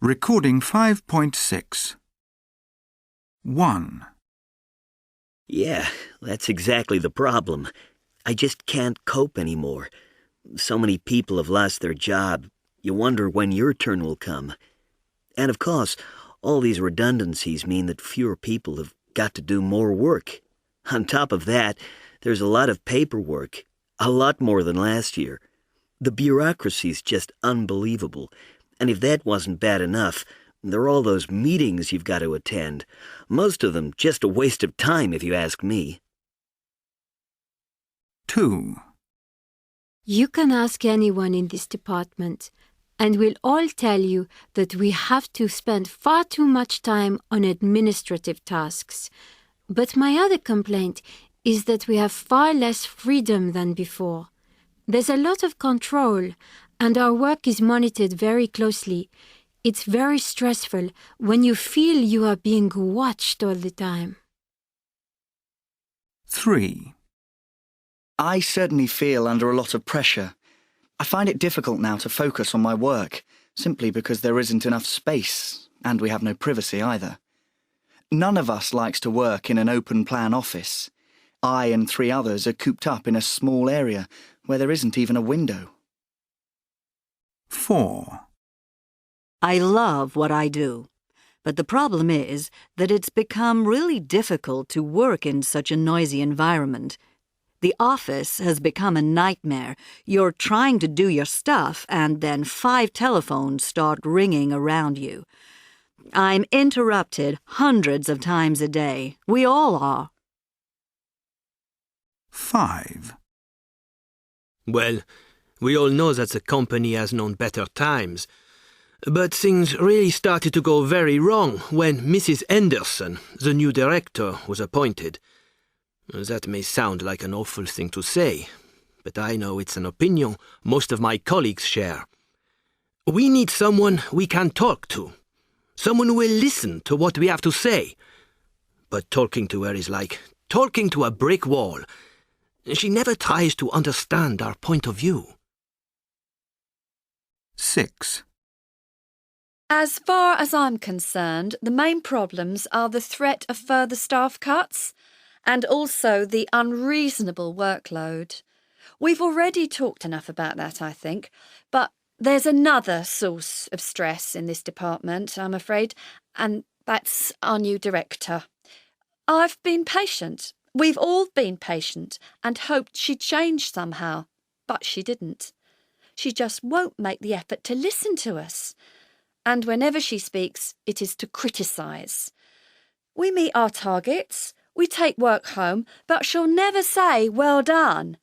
Recording 5.6. 1. Yeah, that's exactly the problem. I just can't cope anymore. So many people have lost their job. You wonder when your turn will come. And of course, all these redundancies mean that fewer people have got to do more work. On top of that, there's a lot of paperwork, a lot more than last year. The bureaucracy's just unbelievable. And if that wasn't bad enough, there are all those meetings you've got to attend. Most of them just a waste of time, if you ask me. 2. You can ask anyone in this department, and we'll all tell you that we have to spend far too much time on administrative tasks. But my other complaint is that we have far less freedom than before. There's a lot of control, and our work is monitored very closely. It's very stressful when you feel you are being watched all the time. 3. I certainly feel under a lot of pressure. I find it difficult now to focus on my work, simply because there isn't enough space, and we have no privacy either. None of us likes to work in an open-plan office. I and 3 others are cooped up in a small area where there isn't even a window. 4. I love what I do, but the problem is that it's become really difficult to work in such a noisy environment. The office has become a nightmare. You're trying to do your stuff, and then 5 telephones start ringing around you. I'm interrupted hundreds of times a day. We all are. 5. Well, we all know that the company has known better times. But things really started to go very wrong when Mrs. Anderson, the new director, was appointed. That may sound like an awful thing to say, but I know it's an opinion most of my colleagues share. We need someone we can talk to, someone who will listen to what we have to say. But talking to her is like talking to a brick wall. She never tries to understand our point of view. 6. As far as I'm concerned, the main problems are the threat of further staff cuts and also the unreasonable workload. We've already talked enough about that, I think, but there's another source of stress in this department, I'm afraid, and that's our new director. I've been patient. We've all been patient and hoped she'd change somehow, but she didn't. She just won't make the effort to listen to us. And whenever she speaks, it is to criticise. We meet our targets, we take work home, but she'll never say, "Well done."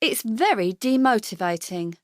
It's very demotivating.